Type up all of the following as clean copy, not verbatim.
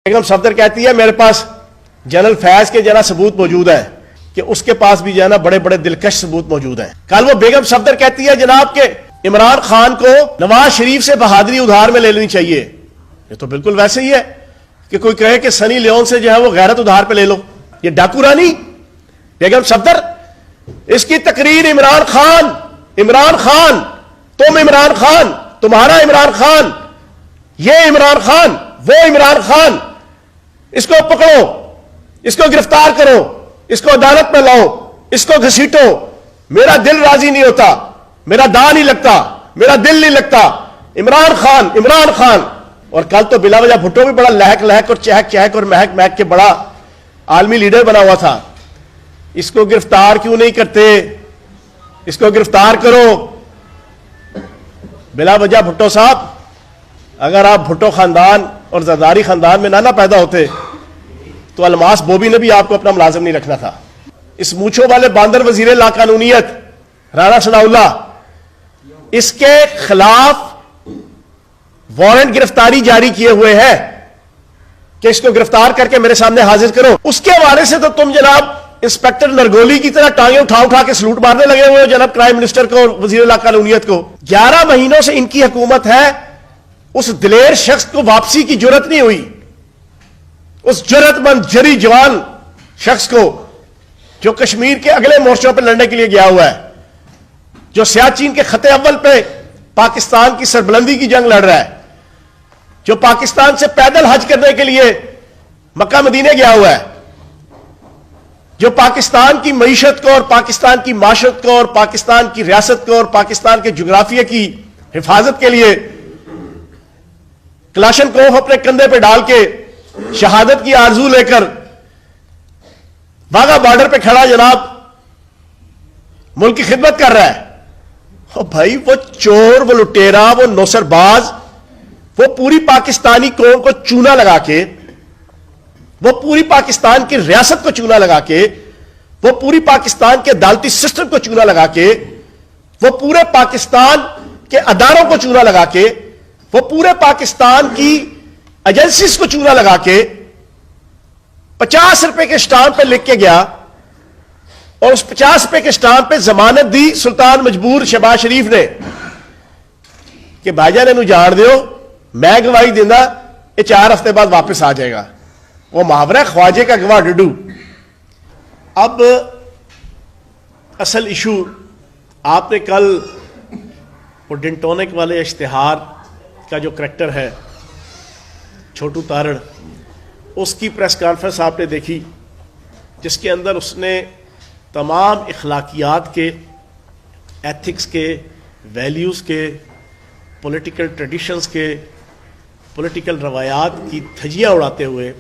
بیگم صفدر کہتی ہے میرے پاس جنرل فیض کے جنا ثبوت موجود ہے کہ اس کے پاس بھی جانا بڑے بڑے دلکش ثبوت موجود ہیں. کل وہ بیگم صفدر کہتی ہے جناب کہ عمران خان کو نواز شریف سے بہادری ادھار میں لے لینی چاہیے. یہ تو بالکل ویسے ہی ہے کہ کوئی کہے کہ سنی لیون سے جو ہے وہ غیرت ادھار پہ لے لو. یہ ڈاکو رانی بیگم صفدر، اس کی تقریر عمران خان تم عمران خان، تمہارا عمران خان، یہ عمران خان، وہ عمران خان، اس کو پکڑو، اس کو گرفتار کرو، اس کو عدالت میں لاؤ، اس کو گھسیٹو. میرا دل راضی نہیں ہوتا، میرا دا نہیں لگتا، میرا دل نہیں لگتا. عمران خان. اور کل تو بلا وجہ بھٹو بھی بڑا لہک اور چہک اور مہک کے بڑا عالمی لیڈر بنا ہوا تھا. اس کو گرفتار کیوں نہیں کرتے؟ اس کو گرفتار کرو. بلا وجہ بھٹو صاحب، اگر آپ بھٹو خاندان اور زرداری خاندان میں نہ پیدا ہوتے تو الماس بوبی نے بھی آپ کو اپنا ملازم نہیں رکھنا تھا. اس مونچھوں والے باندر وزیر لا قانونیت رانا ثناء اللہ، اس کے خلاف وارنٹ گرفتاری جاری کیے ہوئے ہیں کہ اس کو گرفتار کر کے میرے سامنے حاضر کرو. اس کے حوالے سے تو تم جناب انسپیکٹر نرگولی کی طرح ٹانگیں اٹھا کے سلوٹ مارنے لگے ہوئے ہو جناب پرائم منسٹر کو اور وزیر لا قانونیت کو. 11 مہینوں سے ان کی حکومت ہے، اس دلیر شخص کو واپسی کی جرت نہیں ہوئی. اس جرت مند جری جوان شخص کو جو کشمیر کے اگلے مورچوں پہ لڑنے کے لیے گیا ہوا ہے، جو سیاچین کے خط اول پہ پاکستان کی سربلندی کی جنگ لڑ رہا ہے، جو پاکستان سے پیدل حج کرنے کے لیے مکہ مدینے گیا ہوا ہے، جو پاکستان کی معیشت کو اور پاکستان کی معاشرت کو اور پاکستان کی ریاست کو اور پاکستان کے جغرافیہ کی حفاظت کے لیے کلاشن کوف اپنے کندھے پہ ڈال کے شہادت کی آرزو لے کر واگا بارڈر پہ کھڑا جناب ملک کی خدمت کر رہا ہے. اور بھائی وہ چور، وہ لٹیرا، وہ نوسر باز، وہ پوری پاکستانی قوم کو چونا لگا کے، وہ پوری پاکستان کی ریاست کو چونا لگا کے، وہ پوری پاکستان کے عدالتی سسٹم کو چونا لگا کے، وہ پورے پاکستان کے اداروں کو چونا لگا کے، وہ پورے پاکستان کی ایجنسیز کو چونا لگا کے 50 روپے کے سٹامپ پہ لکھ کے گیا اور اس 50 روپے کے سٹامپ پہ ضمانت دی سلطان مجبور شہباز شریف نے کہ بھائی جان انہوں جان دیو، میں گواہی دینا، یہ 4 ہفتے بعد واپس آ جائے گا. وہ محاورہ خواجے کا گواہ ڈڈو. اب اصل ایشو آپ نے کل وہ ڈنٹونک والے اشتہار کا جو کریکٹر ہے چھوٹو تارڑ، اس کی پریس کانفرنس آپ نے دیکھی جس کے اندر اس نے تمام اخلاقیات کے، ایتھکس کے، ویلیوز کے، پولیٹیکل ٹریڈیشنز کے، پولیٹیکل روایات کی دھجیاں اڑاتے ہوئے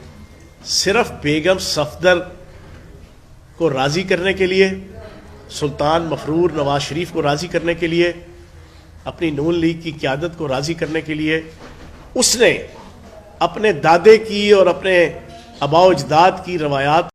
صرف بیگم صفدر کو راضی کرنے کے لیے، سلطان مفرور نواز شریف کو راضی کرنے کے لیے، اپنی نون لیگ کی قیادت کو راضی کرنے کے لیے اس نے اپنے دادے کی اور اپنے آباء و اجداد کی روایات